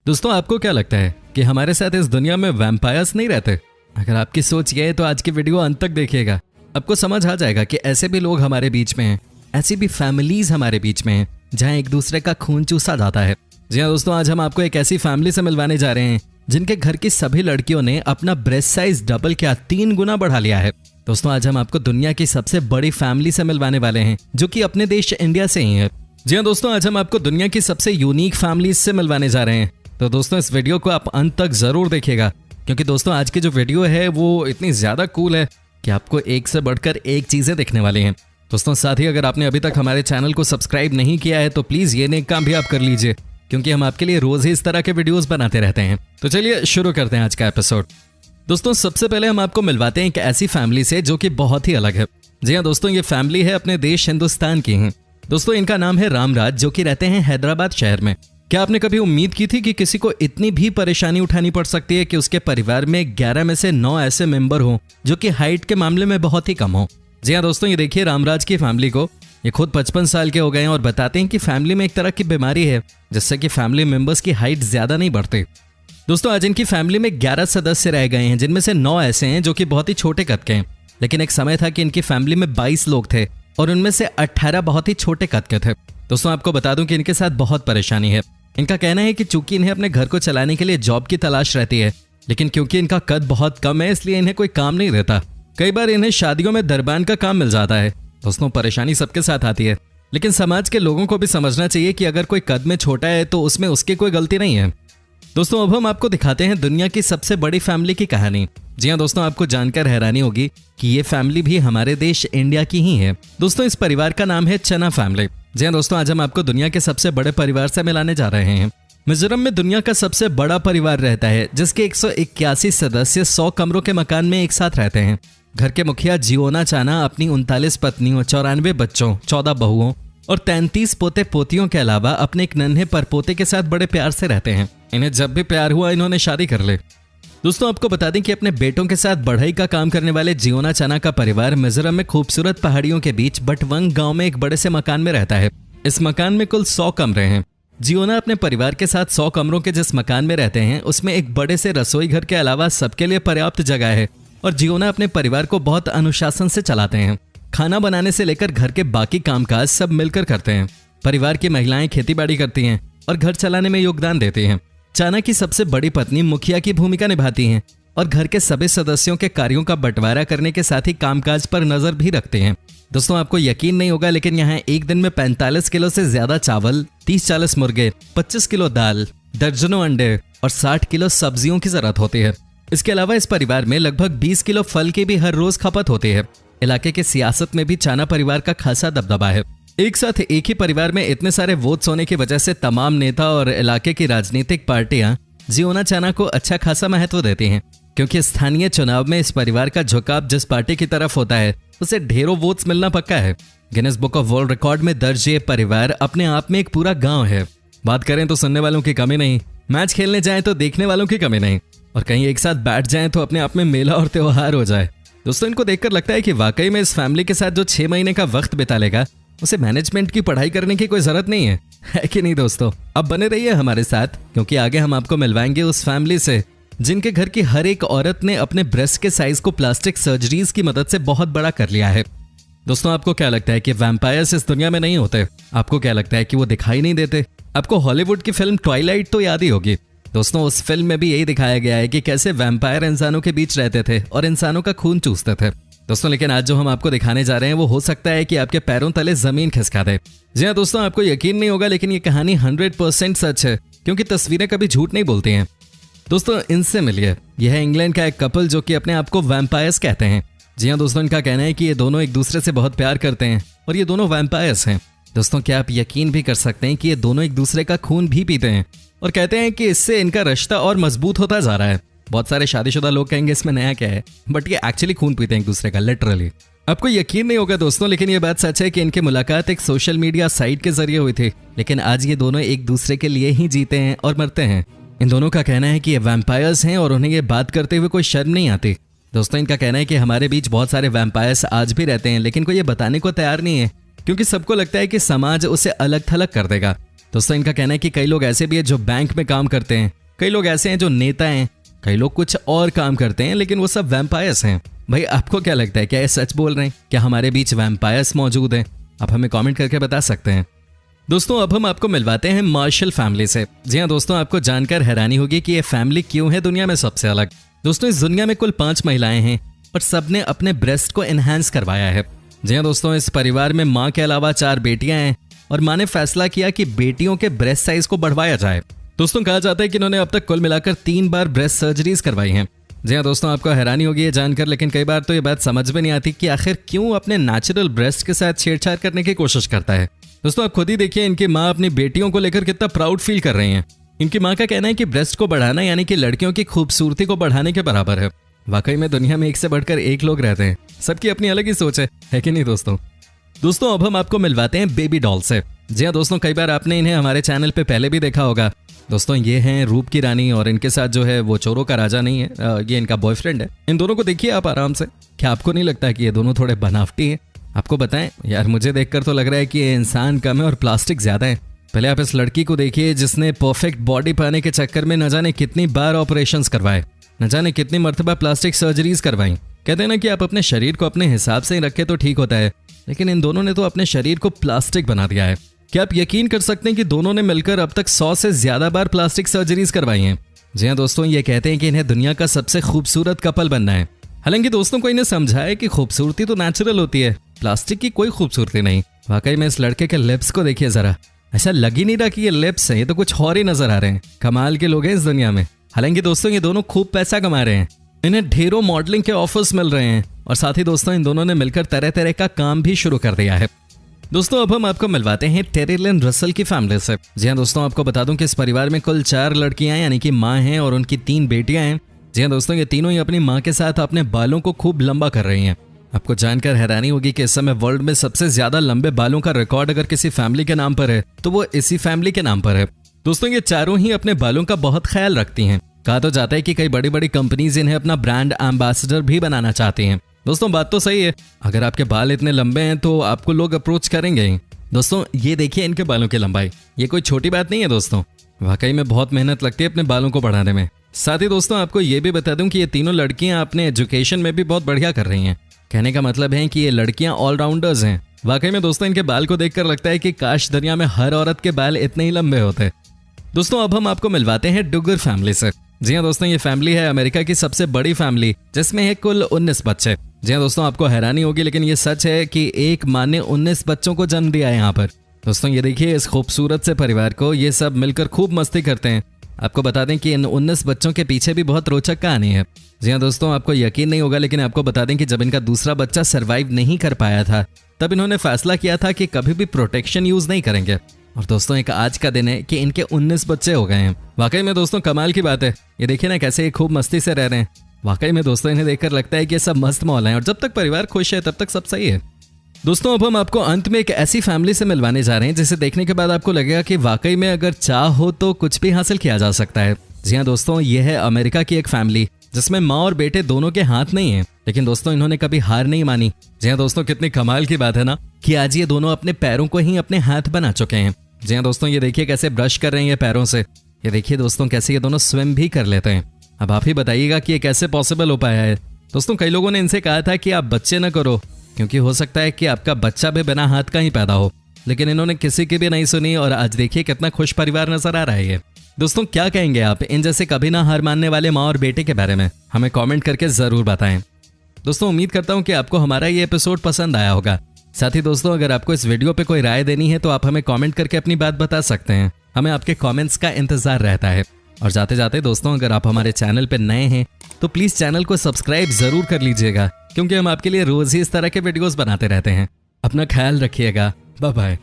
दोस्तों आपको क्या लगता है कि हमारे साथ इस दुनिया में वैम्पायर्स नहीं रहते? अगर आपकी सोच ये है तो आज की वीडियो अंत तक देखिएगा। आपको समझ आ जाएगा कि ऐसे भी लोग हमारे बीच में हैं, ऐसी भी फैमिलीज हमारे बीच में हैं जहां एक दूसरे का खून चूसा जाता है। जी हाँ दोस्तों, आज हम आपको एक ऐसी फैमिली से मिलवाने जा रहे हैं जिनके घर की सभी लड़कियों ने अपना ब्रेस्ट साइज डबल क्या 3 गुना बढ़ा लिया है। दोस्तों आज हम आपको दुनिया की सबसे बड़ी फैमिली से मिलवाने वाले हैं जो कि अपने देश इंडिया से ही है। जी हाँ दोस्तों, आज हम आपको दुनिया की सबसे यूनिक फैमिलीज से मिलवाने जा रहे हैं। तो दोस्तों इस वीडियो को आप अंत तक जरूर देखिएगा, क्योंकि दोस्तों आज की जो वीडियो है वो इतनी ज्यादा कूल है कि आपको एक से बढ़कर एक चीजें देखने वाली हैं। दोस्तों साथ ही अगर आपने अभी तक हमारे चैनल को सब्सक्राइब नहीं किया है तो प्लीज ये नेक काम भी आप कर लीजिए, क्योंकि हम आपके लिए रोज ही इस तरह के वीडियोस बनाते रहते हैं। तो चलिए शुरू करते हैं आज का एपिसोड। दोस्तों सबसे पहले हम आपको मिलवाते हैं एक ऐसी फैमिली से जो कि बहुत ही अलग है। जी हाँ दोस्तों, ये फैमिली है अपने देश हिंदुस्तान की है। दोस्तों इनका नाम है रामराज, जो कि रहते हैं हैदराबाद शहर में। क्या आपने कभी उम्मीद की थी कि किसी को इतनी भी परेशानी उठानी पड़ सकती है कि उसके परिवार में 11 में से 9 ऐसे मेंबर हों जो कि हाइट के मामले में बहुत ही कम हो? जी हाँ दोस्तों, ये देखिए रामराज की फैमिली को। ये खुद 55 साल के हो गए हैं और बताते हैं कि फैमिली में एक तरह की बीमारी है जिससे कि फैमिली मेंबर्स की हाइट ज्यादा नहीं बढ़ती। दोस्तों आज इनकी फैमिली में 11 सदस्य रह गए हैं, जिनमें से 9 ऐसे हैं जो कि बहुत ही छोटे कद के हैं। लेकिन एक समय था कि इनकी फैमिली में 22 लोग थे और उनमें से 18 बहुत ही छोटे कद के थे। दोस्तों आपको बता दूं कि इनके साथ बहुत परेशानी है। इनका कहना है कि चूंकि इन्हें अपने घर को चलाने के लिए जॉब की तलाश रहती है, लेकिन क्योंकि इनका कद बहुत कम है इसलिए इन्हें कोई काम नहीं रहता। कई बार इन्हें शादियों में दरबान का काम मिल जाता है। दोस्तों परेशानी सबके साथ आती है, लेकिन समाज के लोगों को भी समझना चाहिए कि अगर कोई कद में छोटा है तो उसमें उसकी कोई गलती नहीं है। दोस्तों अब हम आपको दिखाते हैं दुनिया की सबसे बड़ी फैमिली की कहानी। जी हाँ दोस्तों, आपको जानकर हैरानी होगी कि ये फैमिली भी हमारे देश इंडिया की ही है। दोस्तों इस परिवार का नाम है चना फैमिली। जी हाँ दोस्तों, आज हम आपको दुनिया के सबसे बड़े परिवार से मिलाने जा रहे हैं। मिजोरम में दुनिया का सबसे बड़ा परिवार रहता है जिसके 181 सदस्य 100 कमरों के मकान में एक साथ रहते हैं। घर के मुखिया जियोना चाना अपनी 39 पत्नियों, 94 बच्चों, 14 बहुओं और 33 पोते पोतियों के अलावा अपने एक नन्हे परपोते के साथ बड़े प्यार से रहते हैं। इन्हें जब भी प्यार हुआ इन्होंने शादी कर ली। दोस्तों आपको बता दें कि अपने बेटों के साथ बढ़ई का काम करने वाले जियोना चाना का परिवार मिजोरम में खूबसूरत पहाड़ियों के बीच बटवंग गांव में एक बड़े से मकान में रहता है। इस मकान में कुल 100 कमरे हैं। जियोना अपने परिवार के साथ 100 कमरों के जिस मकान में रहते हैं उसमें एक बड़े से रसोई घर के अलावा सबके लिए पर्याप्त जगह है और जियोना अपने परिवार को बहुत अनुशासन से चलाते हैं। खाना बनाने से लेकर घर के बाकी कामकाज सब मिलकर करते हैं। परिवार की महिलाएं खेतीबाड़ी करती हैं और घर चलाने में योगदान देती हैं। चाना की सबसे बड़ी पत्नी मुखिया की भूमिका निभाती हैं और घर के सभी सदस्यों के कार्यों का बंटवारा करने के साथ ही कामकाज पर नजर भी रखते हैं। दोस्तों आपको यकीन नहीं होगा, लेकिन यहाँ एक दिन में 45 किलो से ज्यादा चावल, 30-40 मुर्गे, 25 किलो दाल, दर्जनों अंडे और 60 किलो सब्जियों की जरूरत होती है। इसके अलावा इस परिवार में लगभग 20 किलो फल की भी हर रोज खपत होती है। इलाके की सियासत में भी चाना परिवार का खासा दबदबा है। एक साथ एक ही परिवार में इतने सारे वोट्स होने की वजह से तमाम नेता और इलाके की राजनीतिक पार्टियां जियोना चाना को अच्छा खासा महत्व देती हैं, क्योंकि स्थानीय चुनाव में इस परिवार का झुकाव जिस पार्टी की तरफ होता है उसे ढेरों वोट्स मिलना पक्का है। Guinness book of world record में दर्ज ये परिवार अपने आप में एक पूरा गांव है। बात करें तो सुनने वालों की कमी नहीं, मैच खेलने जाएं तो देखने वालों की कमी नहीं, और कहीं एक साथ बैठ जाएं तो अपने आप में मेला और त्योहार हो जाए। दोस्तों इनको देखकर लगता है कि वाकई में इस फैमिली के साथ जो 6 महीने का वक्त बिता लेगा उसे मैनेजमेंट की पढ़ाई करने की कोई जरूरत नहीं है कि नहीं दोस्तों? अब बने रहिए हमारे साथ, क्योंकि आगे हम आपको मिलवाएंगे उस फैमिली से जिनके घर की हर एक औरत ने अपने ब्रेस्ट के साइज को प्लास्टिक सर्जरीज की मदद से बहुत बड़ा कर लिया है। दोस्तों आपको क्या लगता है कि वैम्पायर्स इस दुनिया में नहीं होते? आपको क्या लगता है कि वो दिखाई नहीं देते? आपको हॉलीवुड की फिल्म ट्वाइलाइट तो याद ही होगी। दोस्तों उस फिल्म में भी यही दिखाया गया है कि कैसे वैम्पायर इंसानों के बीच रहते थे और इंसानों का खून चूसते थे। दोस्तों लेकिन आज जो हम आपको दिखाने जा रहे हैं वो हो सकता है कि आपके पैरों तले जमीन खिसका दे। जी हाँ दोस्तों, आपको यकीन नहीं होगा, लेकिन ये कहानी 100% सच है, क्योंकि तस्वीरें कभी झूठ नहीं बोलती हैं। दोस्तों इनसे मिलिए, यह है इंग्लैंड का एक कपल जो कि अपने आप को वैम्पायर्स कहते हैं। जी हाँ दोस्तों, इनका कहना है कि ये दोनों एक दूसरे से बहुत प्यार करते हैं और ये दोनों वैम्पायर्स हैं। दोस्तों क्या आप यकीन भी कर सकते हैं कि ये दोनों एक दूसरे का खून भी पीते हैं और कहते हैं कि इससे इनका रिश्ता और मजबूत होता जा रहा है। बहुत सारे शादीशुदा लोग कहेंगे इसमें नया क्या है, बट ये एक्चुअली खून पीते हैं एक दूसरे का, लिटरली। आपको यकीन नहीं होगा दोस्तों, लेकिन ये बात सच है कि इनकी मुलाकात एक सोशल मीडिया साइट के जरिए हुई थी, लेकिन आज ये दोनों एक दूसरे के लिए ही जीते हैं और मरते हैं। इन दोनों का कहना है कि ये वैम्पायर्स हैं और उन्हें ये बात करते हुए कोई शर्म नहीं आती। दोस्तों इनका कहना है कि हमारे बीच बहुत सारे वैम्पायर्स आज भी रहते हैं, लेकिन कोई ये बताने को तैयार नहीं है, क्योंकि सबको लगता है कि समाज उसे अलग थलग कर देगा। दोस्तों इनका कहना है कि कई लोग ऐसे भी हैं जो बैंक में काम करते हैं, कई लोग ऐसे हैं जो नेता हैं, कई लोग कुछ और काम करते हैं, लेकिन वो सब वैम्पायर्स हैं। भाई आपको क्या लगता है, क्या ये सच बोल रहे हैं? क्या हमारे बीच वैम्पायर्स मौजूद हैं? आप हमें कमेंट करके बता सकते हैं। दोस्तों अब हम आपको मिलवाते हैं मार्शल फैमिली से। जी हाँ दोस्तों, आपको जानकर हैरानी होगी कि ये फैमिली क्यों है दुनिया में सबसे अलग। दोस्तों इस दुनिया में कुल 5 महिलाएं हैं और सबने अपने ब्रेस्ट को एनहांस करवाया है। जी हाँ दोस्तों, इस परिवार में माँ के अलावा 4 बेटियां हैं और माँ ने फैसला किया कि बेटियों के ब्रेस्ट साइज को बढ़वाया जाए। दोस्तों कहा जाता है कि इन्होंने अब तक कुल मिलाकर 3 बार ब्रेस्ट सर्जरीज करवाई हैं। जी हाँ दोस्तों, आपको हैरानी होगी ये जानकर, लेकिन कई बार तो ये बात समझ में नहीं आती कि आखिर क्यों अपने नेचुरल ब्रेस्ट के साथ छेड़छाड़ करने की कोशिश करता है। दोस्तों आप खुद ही देखिए, इनकी माँ अपनी बेटियों को लेकर कितना प्राउड फील कर रही हैं। इनकी माँ का कहना है कि ब्रेस्ट को बढ़ाना यानी कि लड़कियों की खूबसूरती को बढ़ाने के बराबर है। वाकई में दुनिया में एक से बढ़कर एक लोग रहते हैं, सबकी अपनी अलग ही सोच है कि नहीं दोस्तों अब हम आपको मिलवाते हैं बेबी डॉल से। जी हाँ दोस्तों, कई बार आपने इन्हें हमारे चैनल पे पहले भी देखा होगा। दोस्तों ये हैं रूप की रानी और इनके साथ जो है वो चोरों का राजा नहीं है, ये इनका बॉयफ्रेंड है। इन दोनों को देखिए आप आराम से। क्या आपको नहीं लगता कि ये दोनों थोड़े बनावटी हैं? आपको बताएं यार, मुझे देखकर तो लग रहा है कि ये इंसान कम है और प्लास्टिक ज्यादा है। पहले आप इस लड़की को देखिए जिसने परफेक्ट बॉडी पाने के चक्कर में न जाने कितनी बार ऑपरेशंस करवाए, न जाने कितनी मर्तबा प्लास्टिक सर्जरीज करवाई। कहते हैं ना कि आप अपने शरीर को अपने हिसाब से ही रखें तो ठीक होता है, लेकिन इन दोनों ने तो अपने शरीर को प्लास्टिक बना दिया है। क्या आप यकीन कर सकते हैं कि दोनों ने मिलकर अब तक 100 से ज्यादा बार प्लास्टिक सर्जरीज करवाई हैं। जी हाँ दोस्तों, ये कहते हैं कि इन्हें दुनिया का सबसे खूबसूरत कपल बनना है। हालांकि दोस्तों को इन्हें समझाया कि खूबसूरती तो नेचुरल होती है, प्लास्टिक की कोई खूबसूरती नहीं। वाकई में इस लड़के के लिप्स को देखिए जरा, ऐसा लग ही नहीं रहा कि ये लिप्स हैं, ये तो कुछ और ही नजर आ रहे हैं। कमाल के लोग हैं इस दुनिया में। हालांकि दोस्तों ये दोनों खूब पैसा कमा रहे हैं, इन्हें ढेरों मॉडलिंग के ऑफर्स मिल रहे हैं और साथ ही दोस्तों इन दोनों ने मिलकर तरह तरह का काम भी शुरू कर दिया है। दोस्तों अब हम आपको मिलवाते हैं टेरी लिन रसल की फैमिली से। जी हाँ दोस्तों, आपको बता दूं कि इस परिवार में कुल 4 लड़कियां यानी कि माँ हैं और उनकी 3 बेटियां हैं। जी हाँ दोस्तों, ये तीनों ही अपनी माँ के साथ अपने बालों को खूब लंबा कर रही हैं। आपको जानकर हैरानी होगी कि इस समय वर्ल्ड में सबसे ज्यादा लंबे बालों का रिकॉर्ड अगर किसी फैमिली के नाम पर है तो वो इसी फैमिली के नाम पर है। दोस्तों ये चारों ही अपने बालों का बहुत ख्याल रखती हैं। कहा तो जाता है कि कई बड़ी बड़ी कंपनीज इन्हें अपना ब्रांड एम्बेसडर भी बनाना चाहती हैं। दोस्तों बात तो सही है, अगर आपके बाल इतने लंबे हैं तो आपको लोग अप्रोच करेंगे ही। दोस्तों ये देखिए इनके बालों की लंबाई, ये कोई छोटी बात नहीं है दोस्तों। वाकई में बहुत मेहनत लगती है अपने बालों को बढ़ाने में। साथ ही दोस्तों आपको ये भी बता दूं कि ये तीनों लड़कियां अपने एजुकेशन में भी बहुत बढ़िया कर रही हैं। कहने का मतलब है कि ये लड़कियां ऑलराउंडर्स हैं। वाकई में दोस्तों इनके बाल को देखकर लगता है कि काश दुनिया में हर औरत के बाल इतने ही लंबे होते। दोस्तों अब हम आपको मिलवाते हैं डुगर फैमिली से। जी हाँ दोस्तों, ये फैमिली है अमेरिका की सबसे बड़ी फैमिली जिसमें है कुल 19 बच्चे। जी हाँ दोस्तों, आपको हैरानी होगी लेकिन ये सच है कि एक माँ ने 19 बच्चों को जन्म दिया है यहाँ पर। दोस्तों ये देखिए इस खूबसूरत से परिवार को, ये सब मिलकर खूब मस्ती करते हैं। आपको बता दें कि इन 19 बच्चों के पीछे भी बहुत रोचक कहानी है। जी हाँ दोस्तों, आपको यकीन नहीं होगा लेकिन आपको बता दें कि जब इनका दूसरा बच्चा सरवाइव नहीं कर पाया था तब इन्होंने फैसला किया था कि कभी भी प्रोटेक्शन यूज नहीं करेंगे। और दोस्तों एक आज का दिन है कि इनके 19 बच्चे हो गए हैं। वाकई में दोस्तों कमाल की बात है। ये देखिए ना कैसे ये खूब मस्ती से रह रहे हैं। वाकई में दोस्तों इन्हें देखकर लगता है कि ये सब मस्त माहौल है और जब तक परिवार खुश है तब तक सब सही है। दोस्तों अब हम आपको अंत में एक ऐसी फैमिली से मिलवाने जा रहे हैं जिसे देखने के बाद आपको लगेगा कि वाकई में अगर चाह हो तो कुछ भी हासिल किया जा सकता है। जी हाँ दोस्तों, ये है अमेरिका की एक फैमिली जिसमें माँ और बेटे दोनों के हाथ नहीं है, लेकिन दोस्तों इन्होंने कभी हार नहीं मानी। जी हाँ दोस्तों, कितनी कमाल की बात है ना कि आज ये दोनों अपने पैरों को ही अपने हाथ बना चुके हैं। जी हाँ दोस्तों, ये देखिए कैसे ब्रश कर रहे हैं पैरों से। ये देखिए दोस्तों कैसे ये दोनों स्विम भी कर लेते हैं। अब आप ही बताइएगा कि ये कैसे पॉसिबल हो पाया है। दोस्तों कई लोगों ने इनसे कहा था कि आप बच्चे न करो क्योंकि हो सकता है कि आपका बच्चा भी बिना हाथ का ही पैदा हो, लेकिन इन्होंने किसी की भी नहीं सुनी और आज देखिए कितना खुश परिवार नजर आ रहा है ये। दोस्तों क्या कहेंगे आप इन जैसे कभी ना हार मानने वाले माँ और बेटे के बारे में? हमें कमेंट करके जरूर बताएं। दोस्तों उम्मीद करता हूँ कि आपको हमारा ये एपिसोड पसंद आया होगा। साथ ही दोस्तों अगर आपको इस वीडियो पे कोई राय देनी है तो आप हमें कमेंट करके अपनी बात बता सकते हैं। हमें आपके कमेंट्स का इंतजार रहता है। और जाते जाते दोस्तों अगर आप हमारे चैनल पे नए हैं तो प्लीज चैनल को सब्सक्राइब जरूर कर लीजिएगा क्योंकि हम आपके लिए रोज ही इस तरह के वीडियोस बनाते रहते हैं। अपना ख्याल रखिएगा। Bye bye.